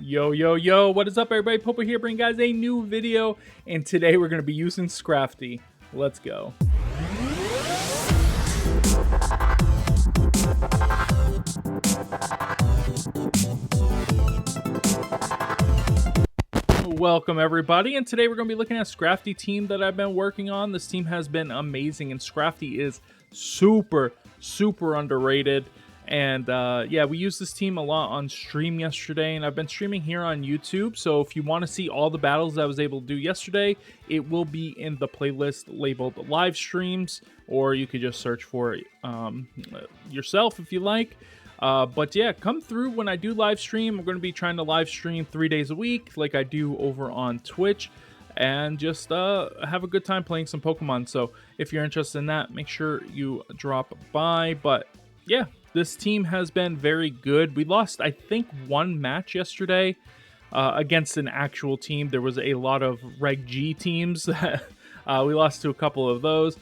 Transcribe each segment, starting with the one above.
Yo, what is up everybody? Popo here bringing guys a new video, and today we're going to be using Scrafty. Let's go. Welcome everybody, and today we're going to be looking at Scrafty team that I've been working on. This team has been amazing, and Scrafty is super underrated. And yeah, we used this team a lot on stream yesterday, and I've been streaming here on YouTube. So if you want to see all the battles I was able to do yesterday, it will be in the playlist labeled live streams, or you could just search for it yourself if you like. But yeah, come through when I do live stream. I'm going to be trying to live stream 3 days a week like I do over on Twitch, and just have a good time playing some Pokemon. So if you're interested in that, make sure you drop by. But yeah, this team has been very good. We lost, I think, one match yesterday against an actual team. There was a lot of Reg G teams. We lost to a couple of those,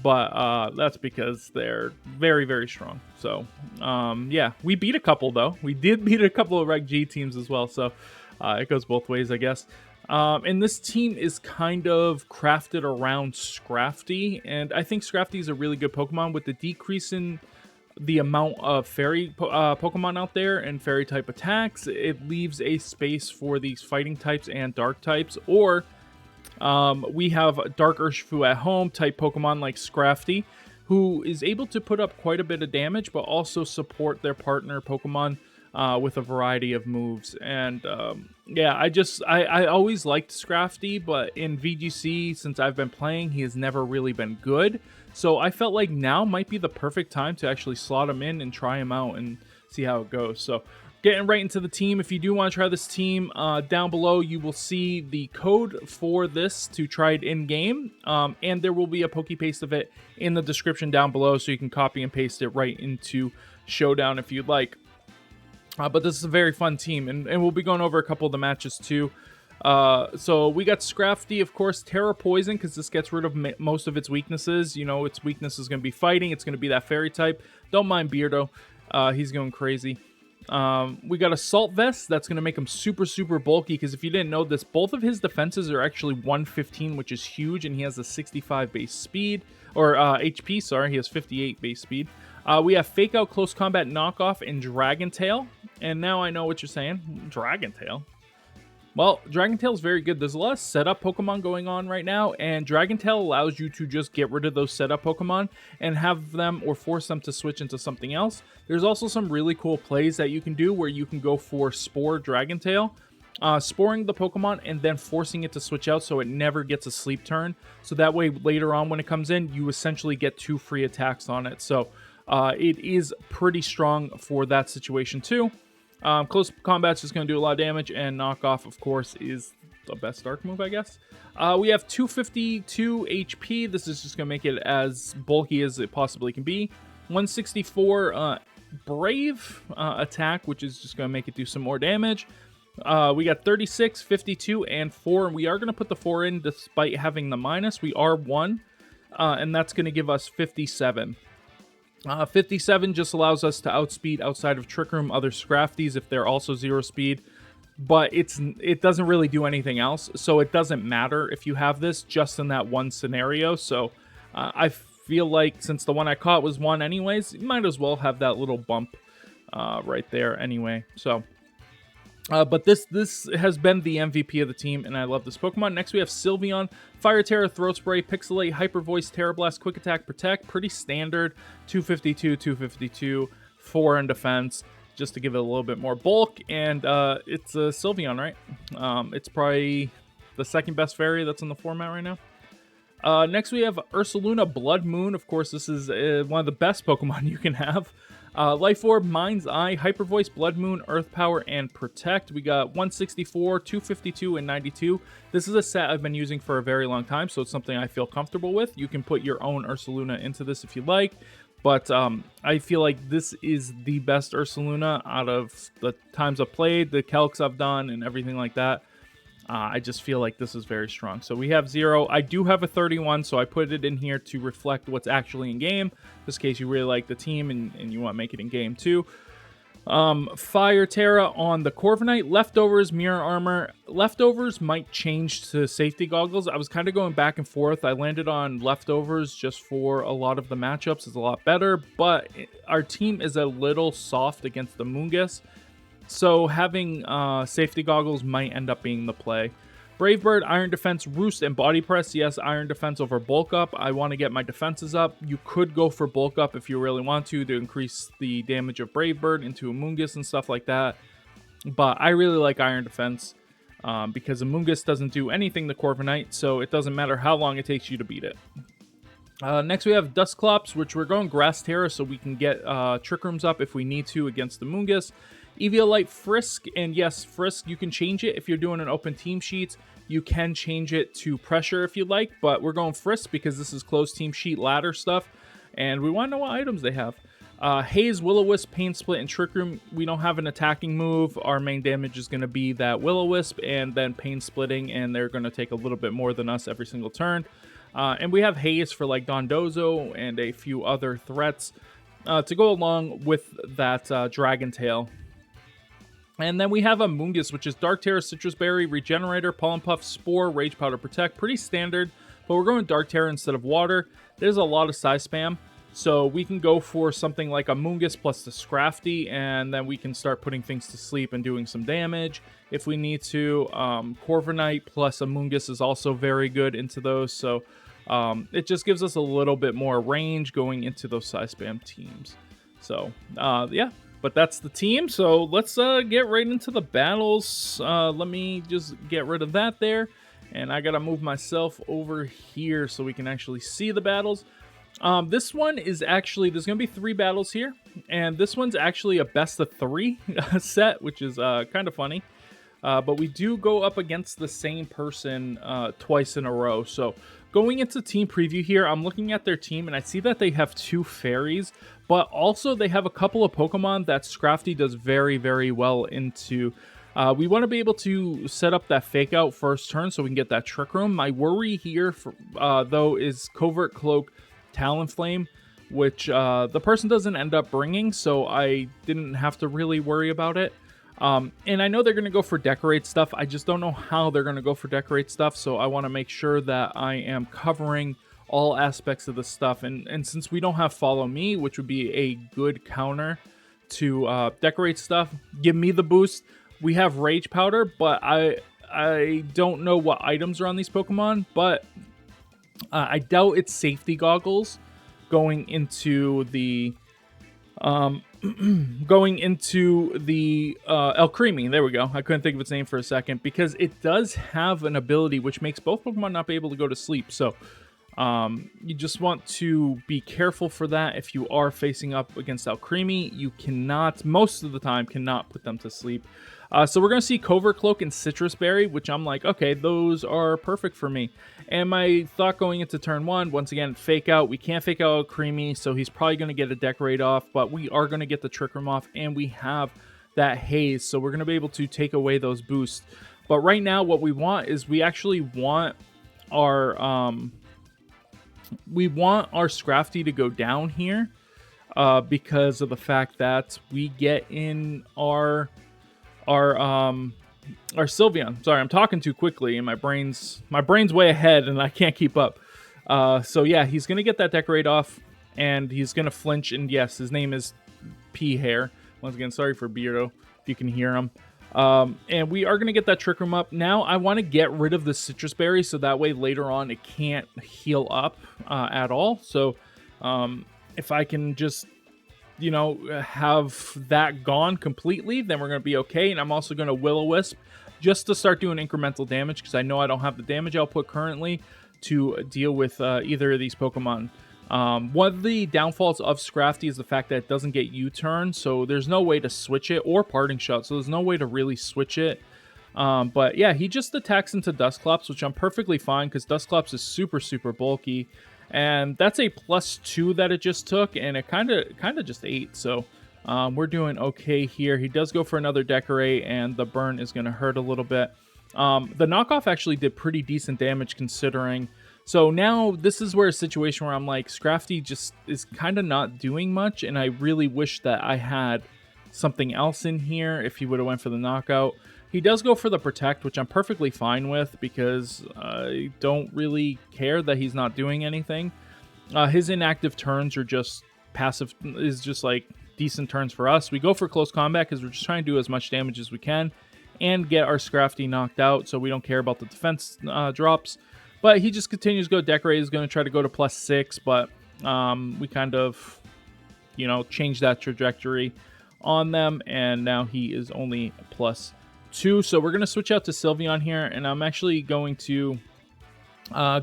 but that's because they're very strong. So yeah, we beat a couple though. We did beat a couple of Reg G teams as well. So it goes both ways, I guess. And this team is kind of crafted around Scrafty, and I think Scrafty is a really good Pokemon. With the decrease in the amount of fairy Pokemon out there and fairy type attacks, it leaves a space for these fighting types and dark types, or we have Dark Urshifu at home type Pokemon like Scrafty, who is able to put up quite a bit of damage but also support their partner Pokemon with a variety of moves. And yeah, I always liked Scrafty, but in VGC, since I've been playing, he has never really been good. So I felt like now might be the perfect time to actually slot him in and try him out and see how it goes. So getting right into the team, if you do want to try this team, down below you will see the code for this to try it in-game, and there will be a Pokepaste of it in the description down below, so you can copy and paste it right into Showdown if you'd like. But this is a very fun team, and we'll be going over a couple of the matches too. So we got Scrafty, of course, Terra Poison, because this gets rid of most of its weaknesses. You know, its weakness is going to be fighting. It's going to be that fairy type. Don't mind Beardo. He's going crazy. We got Assault Vest. That's going to make him super bulky, because if you didn't know this, both of his defenses are actually 115, which is huge, and he has a 65 base speed, or HP, sorry. He has 58 base speed. We have Fake Out, Close Combat, Knockoff, and Dragon Tail. And now I know what you're saying. Dragon Tail? Well, Dragon Tail is very good. There's a lot of setup Pokemon going on right now, and Dragon Tail allows you to just get rid of those setup Pokemon and have them or force them to switch into something else. There's also some really cool plays that you can do where you can go for Spore Dragon Tail, sporing the Pokemon and then forcing it to switch out so it never gets a sleep turn. So that way later on when it comes in, you essentially get 2 free attacks on it. So it is pretty strong for that situation too. Close Combat's just going to do a lot of damage, and Knockoff, of course, is the best Dark move, I guess. We have 252 HP. This is just going to make it as bulky as it possibly can be. 164 Brave attack, which is just going to make it do some more damage. We got 36, 52, and 4. And we are going to put the 4 in despite having the minus. We are 1, and that's going to give us 57. 57 just allows us to outspeed outside of Trick Room other Scrafties if they're also 0 speed, but it doesn't really do anything else, so it doesn't matter if you have this just in that one scenario. So I feel like since the one I caught was 1 anyways, you might as well have that little bump right there anyway. So but this has been the MVP of the team, and I love this Pokemon. Next, we have Sylveon, Fire Terror, Throat Spray, Pixelate, Hyper Voice, Terra Blast, Quick Attack, Protect. Pretty standard, 252, 252, 4 in defense, just to give it a little bit more bulk. And it's a Sylveon, right? It's probably the second best fairy that's in the format right now. Next, we have Ursaluna Blood Moon. Of course, this is one of the best Pokemon you can have. Life Orb, Mind's Eye, Hyper Voice, Blood Moon, Earth Power, and Protect. We got 164, 252, and 92. This is a set I've been using for a very long time, so it's something I feel comfortable with. You can put your own Ursaluna into this if you like, but I feel like this is the best Ursaluna out of the times I've played, the calcs I've done, and everything like that. I just feel like this is very strong. So we have 0. I do have a 31, so I put it in here to reflect what's actually in game, just in case you really like the team and you want to make it in game too. Fire Terra on the Corviknight. Leftovers, Mirror Armor. Leftovers might change to Safety Goggles. I was kind of going back and forth. I landed on Leftovers just for a lot of the matchups. It's a lot better, but our team is a little soft against the Moongus. So having Safety Goggles might end up being the play. Brave Bird, Iron Defense, Roost, and Body Press. Yes, Iron Defense over Bulk Up. I want to get my defenses up. You could go for Bulk Up if you really want to increase the damage of Brave Bird into Amoonguss and stuff like that. But I really like Iron Defense because Amoonguss doesn't do anything to Corviknight, so it doesn't matter how long it takes you to beat it. Next we have Dusclops, which we're going Grass Terra so we can get Trick Rooms up if we need to against the Amoonguss. Eviolite, Frisk, and yes, Frisk, you can change it if you're doing an open team sheet. You can change it to Pressure if you like, but we're going Frisk because this is closed team sheet ladder stuff, and we want to know what items they have. Haze, Will-O-Wisp, Pain Split, and Trick Room. We don't have an attacking move. Our main damage is going to be that Will-O-Wisp and then Pain Splitting, and they're going to take a little bit more than us every single turn. And we have Haze for like Dondozo and a few other threats to go along with that Dragon Tail. And then we have a Amoonguss, which is Dark Terra, Citrus Berry, Regenerator, Pollen Puff, Spore, Rage Powder, Protect. Pretty standard, but we're going Dark Terra instead of Water. There's a lot of size spam, so we can go for something like Amoonguss plus the Scrafty, and then we can start putting things to sleep and doing some damage if we need to. Corviknight plus Amoonguss is also very good into those, so it just gives us a little bit more range going into those size spam teams. So, yeah. But that's the team, so let's get right into the battles. Let me just get rid of that there, and I gotta move myself over here so we can actually see the battles. This one is actually, there's gonna be 3 battles here, and this one's actually a best of 3 set, which is kind of funny. But we do go up against the same person twice in a row. So going into team preview here, I'm looking at their team and I see that they have 2 fairies, but also they have a couple of Pokemon that Scrafty does very, very well into. We want to be able to set up that fake out first turn so we can get that Trick Room. My worry here, though, is Covert Cloak, Talonflame, which the person doesn't end up bringing, so I didn't have to really worry about it. And I know they're going to go for Decorate stuff. I just don't know how they're going to go for Decorate stuff, so I want to make sure that I am covering all aspects of the stuff. And since we don't have Follow Me, which would be a good counter to Decorate stuff, give me the boost. We have Rage Powder, but I don't know what items are on these Pokemon, but I doubt it's Safety Goggles going into the Alcremie. There we go. I couldn't think of its name for a second because it does have an ability which makes both Pokemon not be able to go to sleep. So you just want to be careful for that. If you are facing up against Alcremie, you cannot, most of the time, cannot put them to sleep. So we're going to see Covert Cloak and Citrus Berry, which I'm like, okay, those are perfect for me. And my thought going into turn 1, once again, fake out. We can't fake out Creamy, so he's probably going to get a Decorate off, but we are going to get the Trick Room off, and we have that Haze, so we're going to be able to take away those boosts. But right now, what we want is we actually want our Scrafty to go down here because of the fact that we get in our Sylveon. Sorry, I'm talking too quickly and my brain's way ahead and I can't keep up. So yeah, he's gonna get that Decorate off and he's gonna flinch, and yes, his name is P Hair. Once again, sorry for Beardo if you can hear him. And we are gonna get that Trick Room up. Now I want to get rid of the Citrus Berry so that way later on it can't heal up at all. So if I can just, you know, have that gone completely, then we're going to be okay. And I'm also going to Will-O-Wisp just to start doing incremental damage because I know I don't have the damage output currently to deal with either of these Pokemon. One of the downfalls of Scrafty is the fact that it doesn't get U-turn, so there's no way to switch it, or Parting Shot, so there's no way to really switch it. But yeah, he just attacks into Dusclops, which I'm perfectly fine because Dusclops is super, super bulky. And that's a +2 that it just took, and it kind of just ate. So we're doing okay here. He does go for another Decorate, and the burn is going to hurt a little bit. The knockoff actually did pretty decent damage considering. So now this is where a situation where I'm like, Scrafty just is kind of not doing much, and I really wish that I had something else in here if he would have went for the knockout. He does go for the protect, which I'm perfectly fine with because I don't really care that he's not doing anything. His inactive turns are just passive, is just like decent turns for us. We go for close combat because we're just trying to do as much damage as we can and get our Scrafty knocked out, so we don't care about the defense drops. But he just continues to go. Decorate is going to try to go to +6, but we kind of, you know, change that trajectory on them, and now he is only +2. So we're going to switch out to Sylveon here, and I'm actually going to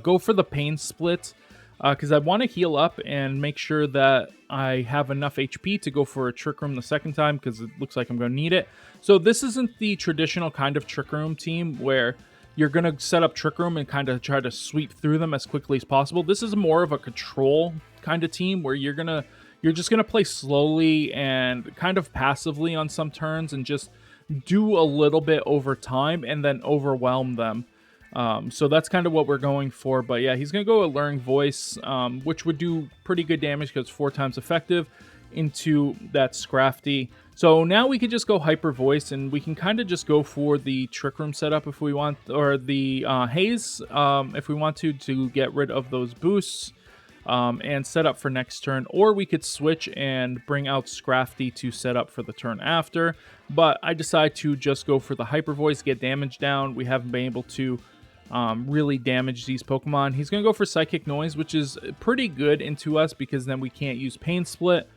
go for the Pain Split because I want to heal up and make sure that I have enough HP to go for a Trick Room the second time because it looks like I'm going to need it. So this isn't the traditional kind of Trick Room team where you're going to set up Trick Room and kind of try to sweep through them as quickly as possible. This is more of a control kind of team where you're just going to play slowly and kind of passively on some turns and just do a little bit over time and then overwhelm them. So that's kind of what we're going for. But yeah, he's going to go Alluring Voice, which would do pretty good damage because it's 4 times effective into that Scrafty. So now we could just go Hyper Voice and we can kind of just go for the Trick Room setup if we want, or the Haze if we want to get rid of those boosts and set up for next turn. Or we could switch and bring out Scrafty to set up for the turn after. But I decide to just go for the Hyper Voice, get damage down. We haven't been able to really damage these Pokemon. He's going to go for Psychic Noise, which is pretty good into us because then we can't use Pain Split.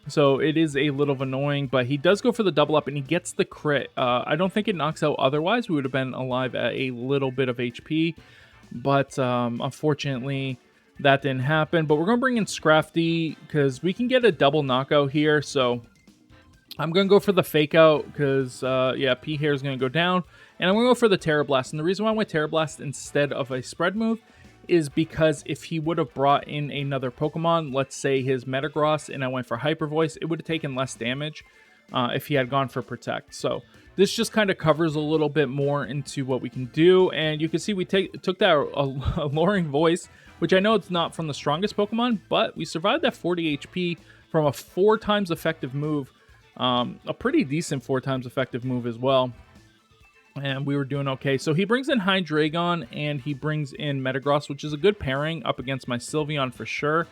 So it is a little annoying, but he does go for the double up and he gets the crit. I don't think it knocks out otherwise. We would have been alive at a little bit of HP, but unfortunately that didn't happen. But we're going to bring in Scrafty because we can get a double knockout here. So I'm going to go for the Fake Out because, yeah, P-Hair is going to go down. And I'm going to go for the Terra Blast. And the reason why I went Terra Blast instead of a spread move is because if he would have brought in another Pokemon, let's say his Metagross, and I went for Hyper Voice, it would have taken less damage if he had gone for Protect. So this just kind of covers a little bit more into what we can do. And you can see we took that Alluring Voice, which I know it's not from the strongest Pokemon, but we survived that 40 HP from a 4 times effective move. A pretty decent 4 times effective move as well. And we were doing okay. So he brings in Hydreigon and he brings in Metagross, which is a good pairing up against my Sylveon for sure.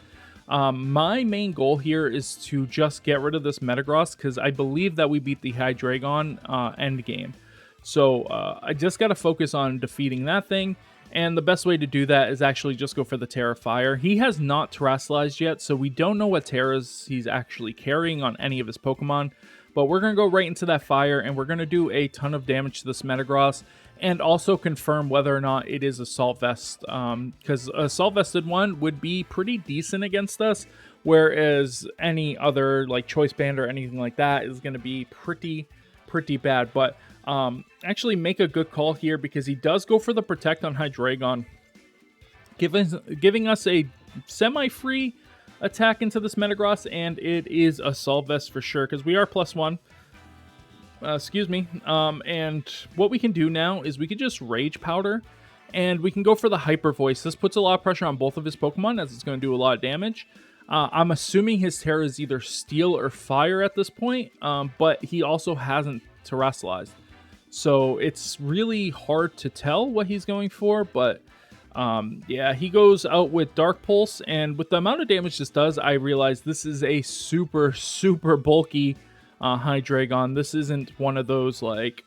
My main goal here is to just get rid of this Metagross because I believe that we beat the Hydreigon end game. So I just got to focus on defeating that thing. And the best way to do that is actually just go for the Terra Fire. He has not Terastallized yet, so we don't know what Terras he's actually carrying on any of his Pokemon. But we're going to go right into that fire, and we're going to do a ton of damage to this Metagross, and also confirm whether or not it is Assault Vest, because Assault Vested one would be pretty decent against us, whereas any other like Choice Band or anything like that is going to be pretty bad. But actually make a good call here because he does go for the Protect on Hydreigon, giving us a semi-free attack into this Metagross, and it is Assault Vest for sure because we are +1. Excuse me. And what we can do now is we can just Rage Powder, and we can go for the Hyper Voice. This puts a lot of pressure on both of his Pokemon as it's going to do a lot of damage. I'm assuming his Terra is either Steel or Fire at this point, but he also hasn't Terastallized. So it's really hard to tell what he's going for, but yeah, he goes out with Dark Pulse, and with the amount of damage this does, I realize this is a super bulky Hydreigon. This isn't one of those, like,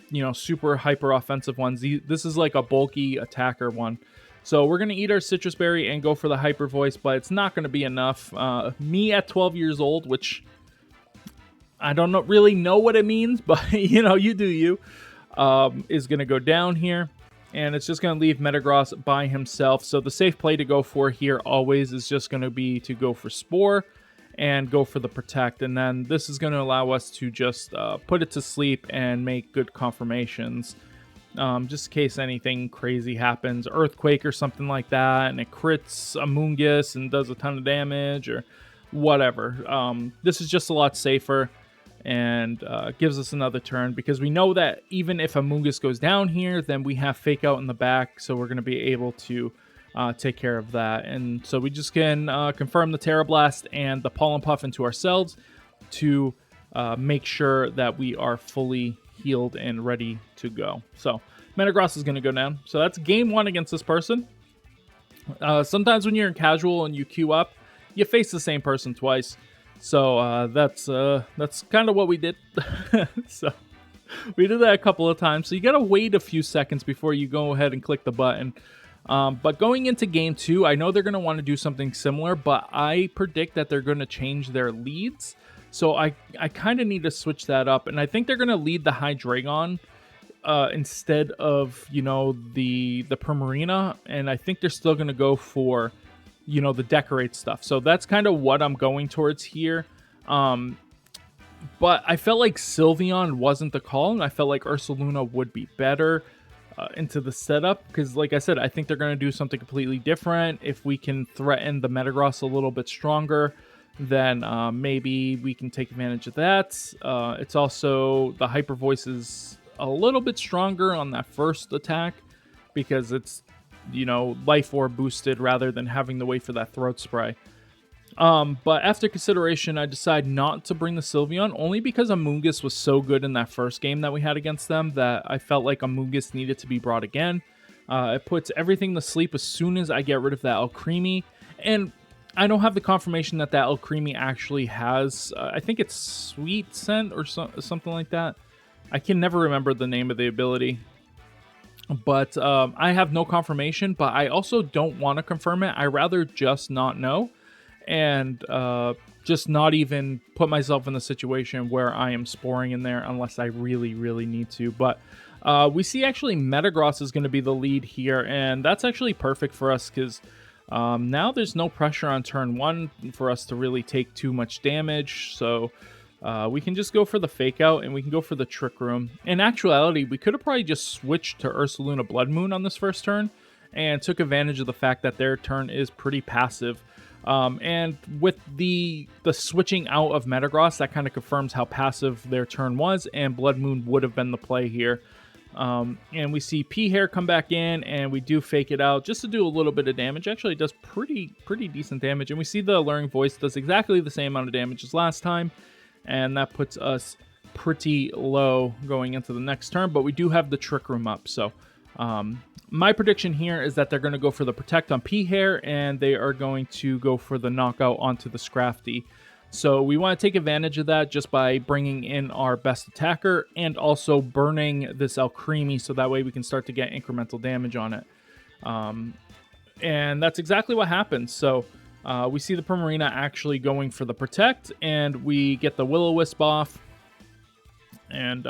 you know, super hyper offensive ones. This is like a bulky attacker one. So we're going to eat our Citrus Berry and go for the Hyper Voice, but it's not going to be enough. Me at 12 years old, which I don't really know what it means, but, you know, you do you, is going to go down here. And it's just going to leave Metagross by himself. So the safe play to go for here always is just going to be to go for Spore and go for the Protect. And then this is going to allow us to just put it to sleep and make good confirmations. Just in case anything crazy happens. Earthquake or something like that. And it crits Amoonguss and does a ton of damage or whatever. This is just a lot safer. And gives us another turn because we know that even if Amoonguss goes down here, then we have Fake Out in the back, so we're going to be able to take care of that. And so we just can confirm the Terra Blast and the Pollen Puff into ourselves to make sure that we are fully healed and ready to go. So Metagross is going to go down. So that's game 1 against this person. Sometimes when you're in casual and you queue up, you face the same person twice. So that's kind of what we did. So we did that a couple of times. So you got to wait a few seconds before you go ahead and click the button. But going into game 2, I know they're going to want to do something similar, but I predict that they're going to change their leads. So I kind of need to switch that up. And I think they're going to lead the Hydreigon instead of, the Primarina. And I think they're still going to go for, the Decorate stuff. So that's kind of what I'm going towards here. But I felt like Sylveon wasn't the call, and I felt like Ursaluna would be better into the setup. Because, like I said, I think they're going to do something completely different. If we can threaten the Metagross a little bit stronger, then maybe we can take advantage of that. It's also, the Hyper Voice is a little bit stronger on that first attack because it's, Life Orb boosted rather than having to wait for that Throat Spray. But after consideration, I decided not to bring the Sylveon, only because Amoonguss was so good in that first game that we had against them that I felt like Amoonguss needed to be brought again. It puts everything to sleep as soon as I get rid of that Alcremie, and I don't have the confirmation that Alcremie actually has, I think it's Sweet Scent or something like that. I can never remember the name of the ability. But I have no confirmation, but I also don't want to confirm it. I rather just not know and just not even put myself in the situation where I am sporing in there unless I really, really need to. But we see actually Metagross is going to be the lead here, and that's actually perfect for us because now there's no pressure on turn 1 for us to really take too much damage. So we can just go for the Fake Out, and we can go for the Trick Room. In actuality, we could have probably just switched to Ursaluna Blood Moon on this first turn and took advantage of the fact that their turn is pretty passive. And with the switching out of Metagross, that kind of confirms how passive their turn was, and Blood Moon would have been the play here. And we see P-Hair come back in, and we do Fake It Out just to do a little bit of damage. Actually, it does pretty decent damage. And we see the Alluring Voice does exactly the same amount of damage as last time, and that puts us pretty low going into the next turn. But we do have the Trick Room up, so my prediction here is that they're going to go for the Protect on P-Hair, and they are going to go for the Knockout onto the Scrafty. So we want to take advantage of that just by bringing in our best attacker and also burning this Alcremie so that way we can start to get incremental damage on it. And that's exactly what happens. So we see the Primarina actually going for the Protect, and we get the Will-O-Wisp off. And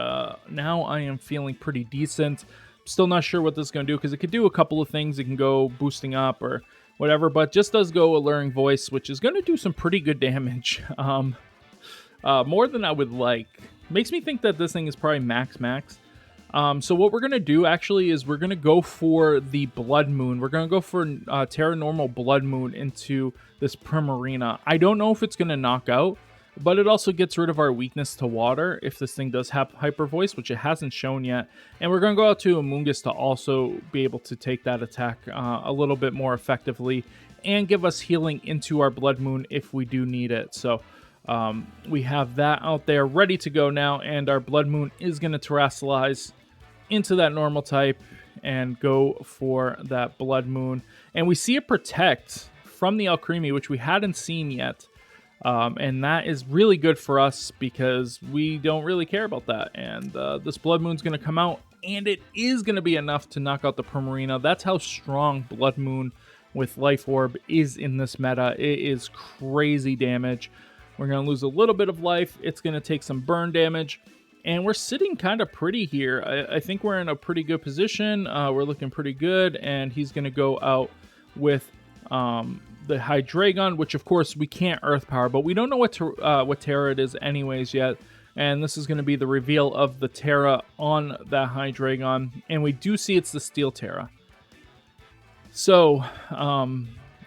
now I am feeling pretty decent. Still not sure what this is going to do because it could do a couple of things. It can go boosting up or whatever, but just does go Alluring Voice, which is going to do some pretty good damage. More than I would like. Makes me think that this thing is probably max. So what we're going to do actually is we're going to go for the Blood Moon. We're going to go for Terra Normal Blood Moon into this Primarina. I don't know if it's going to knock out, but it also gets rid of our weakness to water if this thing does have Hyper Voice, which it hasn't shown yet. And we're going to go out to Amoonguss to also be able to take that attack a little bit more effectively and give us healing into our Blood Moon if we do need it. So we have that out there ready to go now, and our Blood Moon is going to Terrasilize into that normal type and go for that Blood Moon. And we see a Protect from the Alcremie, which we hadn't seen yet. And that is really good for us because we don't really care about that. And this Blood Moon's going to come out, and it is going to be enough to knock out the Primarina. That's how strong Blood Moon with Life Orb is in this meta. It is crazy damage. We're going to lose a little bit of life. It's going to take some burn damage. And we're sitting kind of pretty here. I think we're in a pretty good position. We're looking pretty good. And he's going to go out with the Hydreigon, which of course we can't Earth Power, but we don't know what Terra it is anyways yet. And this is going to be the reveal of the Terra on that Hydreigon. And we do see it's the Steel Terra. So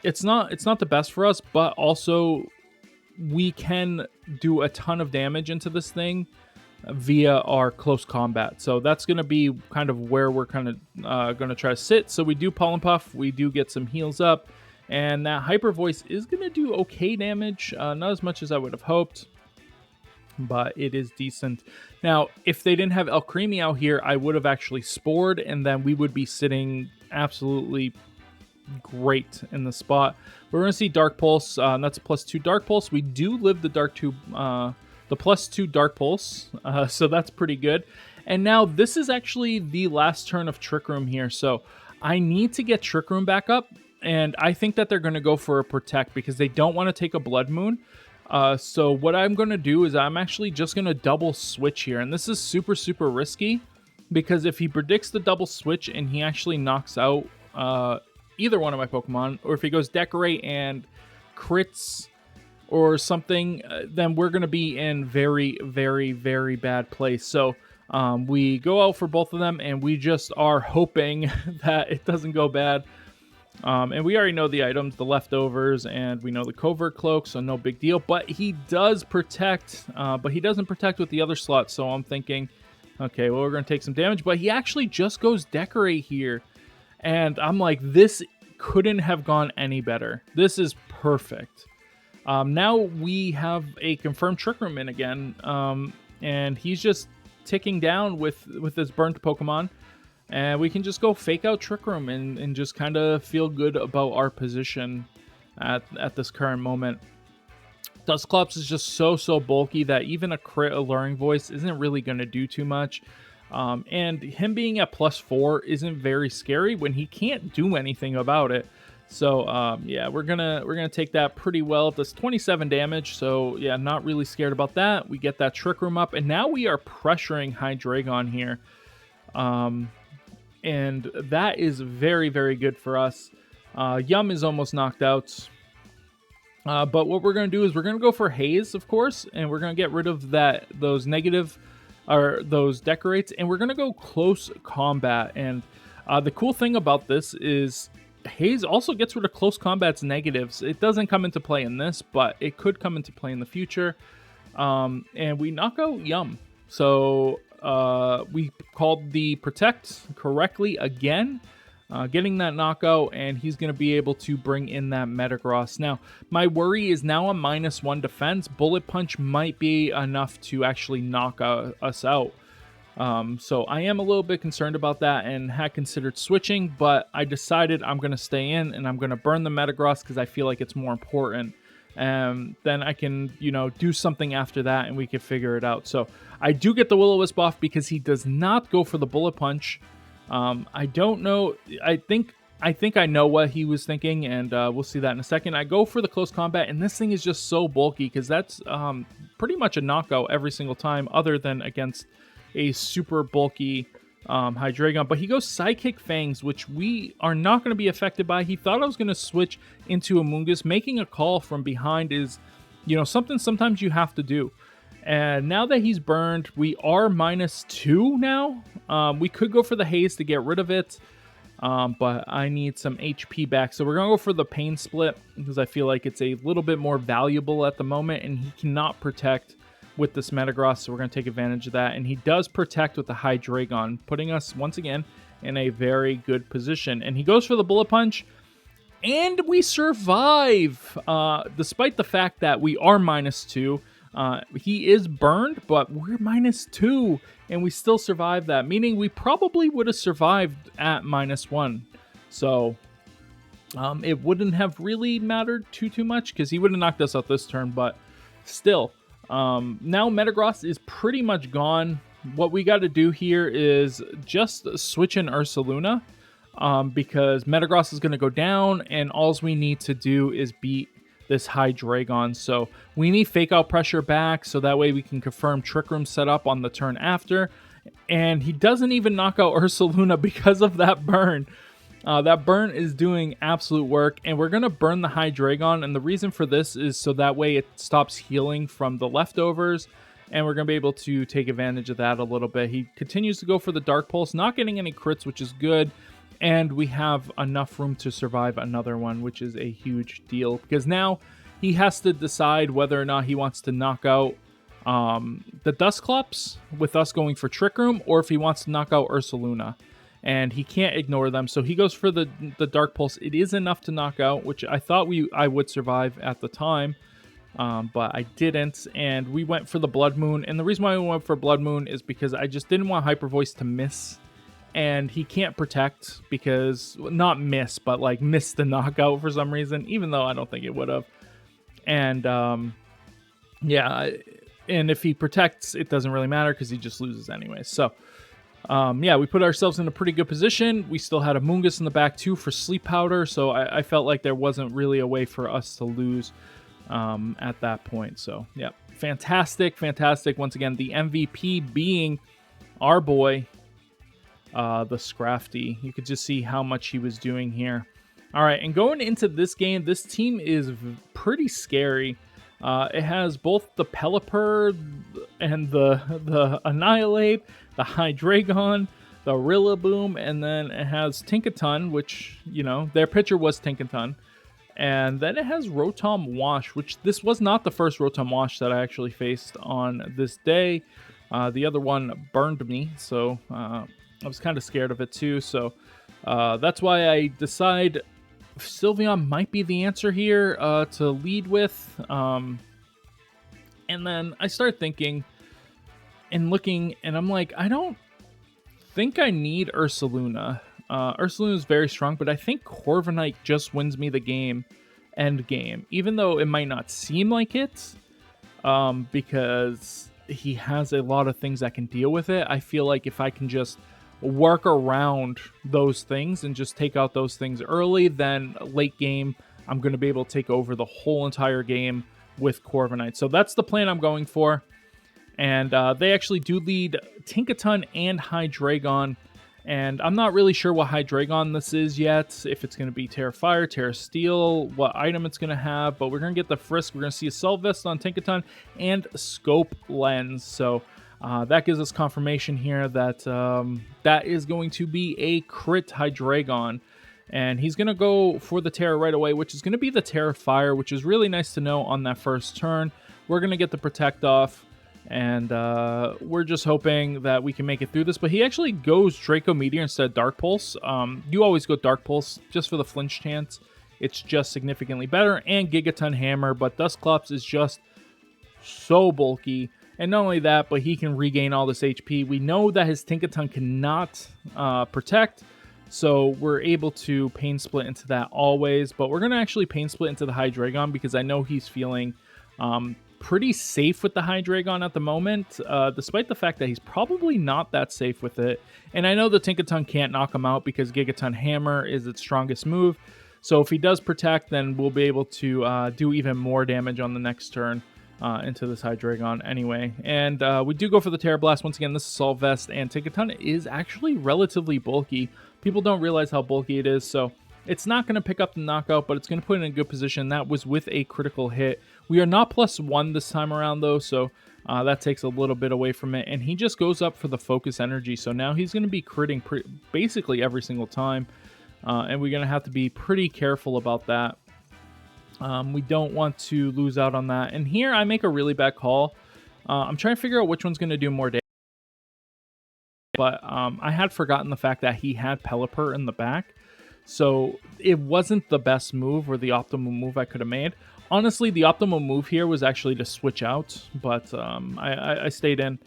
it's not the best for us, but also we can do a ton of damage into this thing via our close combat. So that's going to be kind of where we're kind of going to try to sit. So we do Pollen Puff, we do get some heals up, and that Hyper Voice is going to do okay damage, not as much as I would have hoped. but it is decent. Now, if they didn't have El Creamy out here, I would have actually spored, and then we would be sitting absolutely great in the spot. We're going to see Dark Pulse. That's a +2 Dark Pulse. We do live the the +2 Dark Pulse, so that's pretty good. And now this is actually the last turn of Trick Room here, so I need to get Trick Room back up, and I think that they're going to go for a Protect because they don't want to take a Blood Moon. So what I'm going to do is I'm actually just going to double switch here, and this is super, super risky because if he predicts the double switch and he actually knocks out either one of my Pokemon, or if he goes Decorate and crits or something, then we're going to be in very, very, very bad place. So we go out for both of them, and we just are hoping that it doesn't go bad. And we already know the items, the leftovers, and we know the Covert Cloak, so no big deal. But he does protect, but he doesn't protect with the other slots, so I'm thinking, okay, well, we're going to take some damage. But he actually just goes Decorate here. And I'm like, this couldn't have gone any better. This is perfect. Now we have a confirmed Trick Room in again. And he's just ticking down with his burnt Pokemon. And we can just go fake out Trick Room and just kind of feel good about our position at this current moment. Dusclops is just so bulky that even a crit Alluring Voice isn't really going to do too much. And him being at +4 isn't very scary when he can't do anything about it. So yeah, we're gonna take that pretty well. It does 27 damage, so yeah, not really scared about that. We get that Trick Room up, and now we are pressuring Hydreigon here. And that is very, very good for us. Yum is almost knocked out. But what we're going to do is we're going to go for Haze, of course, and we're going to get rid of those negative, or those Decorates, and we're going to go Close Combat. And the cool thing about this is Haze also gets rid of Close Combat's negatives. It doesn't come into play in this, but it could come into play in the future. And we knock out Yum. So we called the Protect correctly again, getting that knockout, and he's going to be able to bring in that Metagross. Now, my worry is now a -1 defense. Bullet Punch might be enough to actually knock us out. So I am a little bit concerned about that and had considered switching, but I decided I'm going to stay in and I'm going to burn the Metagross because I feel like it's more important. Then I can, do something after that and we can figure it out. So I do get the Will-O-Wisp off because he does not go for the Bullet Punch. I don't know. I think I know what he was thinking, and we'll see that in a second. I go for the Close Combat, and this thing is just so bulky because that's pretty much a knockout every single time other than against a super bulky Hydreigon. But he goes Psychic Fangs, which we are not going to be affected by. He thought I was going to switch into Amoonguss. Making a call from behind is, something sometimes you have to do. And now that he's burned, we are -2 now. We could go for the Haze to get rid of it, but I need some HP back. So we're going to go for the Pain Split because I feel like it's a little bit more valuable at the moment, and he cannot protect with this Metagross, so we're going to take advantage of that. And he does protect with the Hydreigon, putting us, once again, in a very good position. And he goes for the Bullet Punch, and we survive, despite the fact that we are -2. He is burned, but we're -2, and we still survive that, meaning we probably would have survived at -1. So it wouldn't have really mattered too much because he would have knocked us out this turn, but still. Now Metagross is pretty much gone. What we got to do here is just switch in Ursaluna, because Metagross is going to go down, and all we need to do is beat this Hydreigon. So we need Fake Out Pressure back, so that way we can confirm Trick Room setup on the turn after. And he doesn't even knock out Ursaluna because of that burn. That burn is doing absolute work, and we're going to burn the Hydreigon, and the reason for this is so that way it stops healing from the leftovers, and we're going to be able to take advantage of that a little bit. He continues to go for the Dark Pulse, not getting any crits, which is good, and we have enough room to survive another one, which is a huge deal, because now he has to decide whether or not he wants to knock out the Dusclops with us going for Trick Room, or if he wants to knock out Ursaluna. And he can't ignore them, so he goes for the Dark Pulse. It is enough to knock out, which I thought I would survive at the time. but I didn't, and we went for the Blood Moon. And the reason why we went for Blood Moon is because I just didn't want Hyper Voice to miss, and he can't protect because, not miss, but like miss the knockout for some reason, even though I don't think it would have. And yeah, and if he protects, it doesn't really matter because he just loses anyway. So yeah, we put ourselves in a pretty good position. We still had a Moongus in the back too for Sleep Powder, so I felt like there wasn't really a way for us to lose at that point. So yeah, fantastic. Once again, the MVP being our boy, the Scrafty. You could just see how much he was doing here. All right, and going into this game, this team is pretty scary. It has both the Pelipper and the Annihilate, the Hydreigon, the Rillaboom, and then it has Tinkaton, which, you know, their pitcher was Tinkaton. And then it has Rotom Wash, which this was not the first Rotom Wash that I actually faced on this day. The other one burned me, so I was kind of scared of it too. So that's why I decide Sylveon might be the answer here to lead with. And then I start thinking and looking, and I'm like, I don't think I need Ursaluna. Ursaluna is very strong, but I think Corviknight just wins me the game, end game, even though it might not seem like it, because he has a lot of things that can deal with it. I feel like if I can just work around those things and just take out those things early, then late game, I'm going to be able to take over the whole entire game with Corviknight. So that's the plan I'm going for. And they actually do lead Tinkaton and Hydreigon. And I'm not really sure what Hydreigon this is yet. If it's going to be Terra Fire, Terra Steel, what item it's going to have. But we're going to get the Frisk. We're going to see a Cell Vest on Tinkaton and Scope Lens. So that gives us confirmation here that that is going to be a crit Hydreigon. And he's going to go for the Terra right away, which is going to be the Terra Fire, which is really nice to know on that first turn. We're going to get the Protect off, and we're just hoping that we can make it through this. But he actually goes Draco Meteor instead of Dark Pulse. You always go Dark Pulse just for the flinch chance. It's just significantly better. And Gigaton Hammer, but Dusclops is just so bulky. And not only that, but he can regain all this HP. We know that his Tinkaton cannot protect, so we're able to Pain Split into that always. But we're going to actually Pain Split into the Hydreigon because I know he's feeling pretty safe with the Hydreigon at the moment, despite the fact that he's probably not that safe with it. And I know the Tinkaton can't knock him out because Gigaton Hammer is its strongest move. So if he does protect, then we'll be able to do even more damage on the next turn into this Hydreigon anyway. And we do go for the Terra Blast. Once again, this is Assault Vest, and Tinkaton is actually relatively bulky. People don't realize how bulky it is, so it's not going to pick up the knockout, but it's going to put it in a good position. That was with a critical hit. We are not +1 this time around, though, so that takes a little bit away from it. And he just goes up for the Focus Energy, so now he's going to be critting basically every single time. And we're going to have to be pretty careful about that. We don't want to lose out on that. And here I make a really bad call. I'm trying to figure out which one's going to do more damage. But I had forgotten the fact that he had Pelipper in the back. So it wasn't the best move or the optimal move I could have made. Honestly, the optimal move here was actually to switch out. But I stayed in.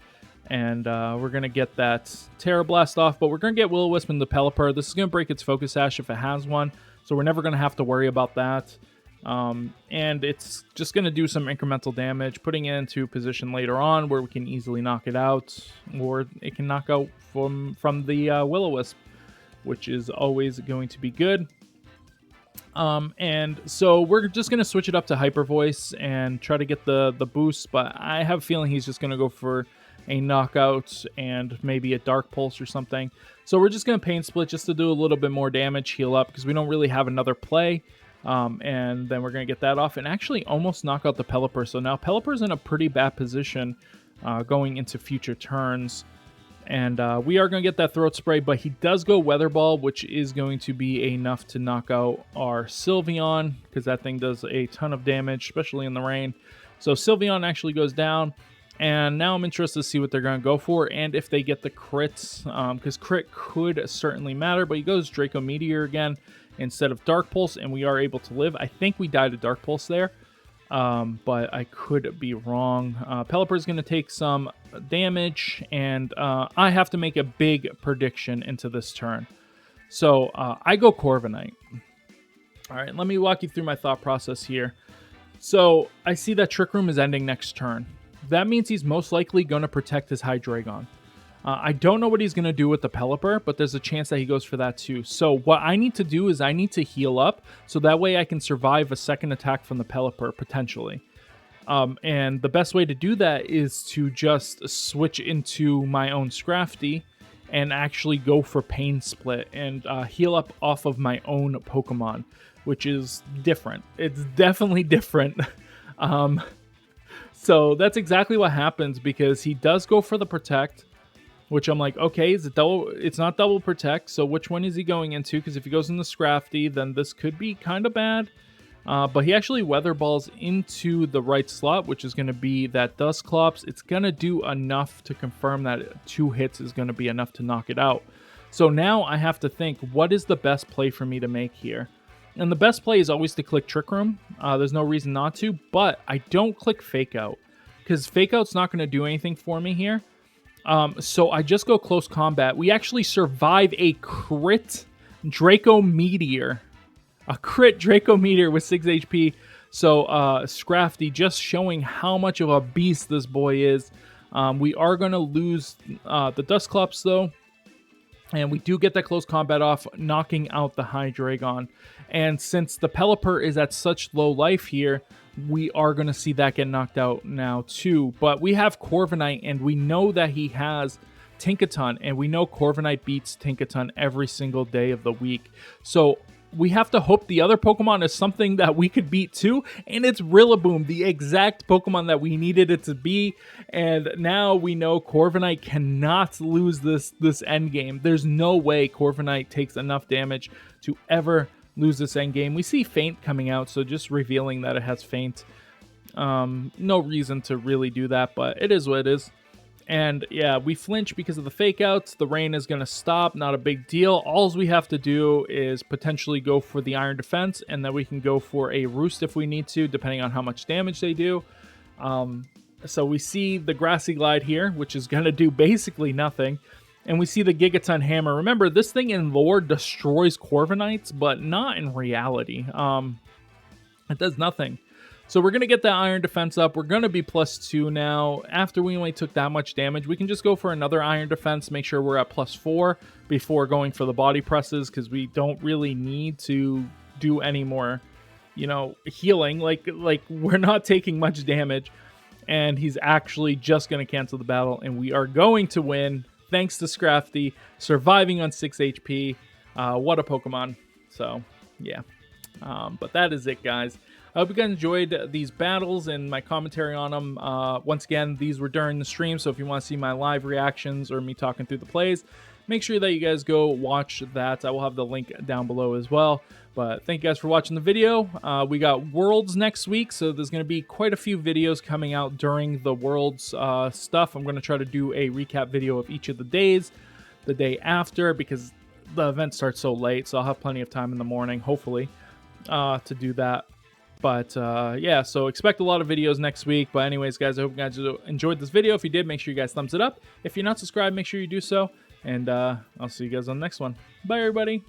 And we're going to get that Terra Blast off. But we're going to get Will-O-Wisp and the Pelipper. This is going to break its Focus Sash if it has one. So we're never going to have to worry about that. And it's just going to do some incremental damage, putting it into position later on where we can easily knock it out, or it can knock out from the Will-O-Wisp, which is always going to be good. And so we're just going to switch it up to Hyper Voice and try to get the boost, but I have a feeling he's just going to go for a knockout and maybe a Dark Pulse or something. So we're just going to Pain Split just to do a little bit more damage, heal up, because we don't really have another play. And then we're going to get that off and actually almost knock out the Pelipper. So now Pelipper's in a pretty bad position going into future turns. And we are going to get that Throat Spray, but he does go Weather Ball, which is going to be enough to knock out our Sylveon, because that thing does a ton of damage, especially in the rain. So Sylveon actually goes down. And now I'm interested to see what they're going to go for, and if they get the crits, because crit could certainly matter. But he goes Draco Meteor again instead of Dark Pulse, and we are able to live. I think we died to Dark Pulse there. but I could be wrong. Pelipper is going to take some damage, and I have to make a big prediction into this turn. So I go Corviknight. All right, let me walk you through my thought process here. So I see that Trick Room is ending next turn. That means he's most likely going to protect his Hydreigon. I don't know what he's going to do with the Pelipper, but there's a chance that he goes for that too. So what I need to do is I need to heal up, so that way I can survive a second attack from the Pelipper, potentially. And the best way to do that is to just switch into my own Scrafty and actually go for Pain Split and heal up off of my own Pokemon, which is different. It's definitely different. So that's exactly what happens, because he does go for the Protect, which I'm like, okay, is it double? It's not double Protect, so which one is he going into? Because if he goes into Scrafty, then this could be kind of bad. But he actually Weather Balls into the right slot, which is going to be that Dusclops. It's going to do enough to confirm that 2 hits is going to be enough to knock it out. So now I have to think, what is the best play for me to make here? And the best play is always to click Trick Room. There's no reason not to, but I don't click Fake Out, because Fake Out's not going to do anything for me here. So I just go Close Combat. We actually survive a crit Draco Meteor. A crit Draco Meteor with 6 HP. So Scrafty, just showing how much of a beast this boy is. We are going to lose the Dusclops though. And we do get that Close Combat off, knocking out the Hydreigon. And since the Pelipper is at such low life here, we are going to see that get knocked out now too. But we have Corviknight, and we know that he has Tinkaton, and we know Corviknight beats Tinkaton every single day of the week. So we have to hope the other Pokemon is something that we could beat too, and it's Rillaboom, the exact Pokemon that we needed it to be. And now we know Corviknight cannot lose this endgame. There's no way Corviknight takes enough damage to ever lose this endgame. We see Feint coming out, so just revealing that it has Feint. No reason to really do that, but it is what it is. And yeah, we flinch because of the Fake Outs. The rain is going to stop, not a big deal. All we have to do is potentially go for the Iron Defense, and then we can go for a Roost if we need to, depending on how much damage they do. So we see the Grassy Glide here, which is going to do basically nothing. And we see the Gigaton Hammer. Remember, this thing in lore destroys Corviknights, but not in reality. It does nothing. So we're going to get that Iron Defense up. We're going to be +2 now. After we only took that much damage, we can just go for another Iron Defense, make sure we're at +4 before going for the Body Presses, because we don't really need to do any more, healing. Like we're not taking much damage, and he's actually just going to cancel the battle, and we are going to win. Thanks to Scrafty, surviving on 6 HP. What a Pokemon. So, yeah. But that is it, guys. I hope you guys enjoyed these battles and my commentary on them. Once again, these were during the stream, so if you want to see my live reactions or me talking through the plays, make sure that you guys go watch that. I will have the link down below as well. But thank you guys for watching the video. We got Worlds next week, so there's going to be quite a few videos coming out during the Worlds stuff. I'm going to try to do a recap video of each of the days, the day after, because the event starts so late, so I'll have plenty of time in the morning, hopefully, to do that. But yeah, so expect a lot of videos next week. But anyways, guys, I hope you guys enjoyed this video. If you did, make sure you guys thumbs it up. If you're not subscribed, make sure you do so. And I'll see you guys on the next one. Bye, everybody.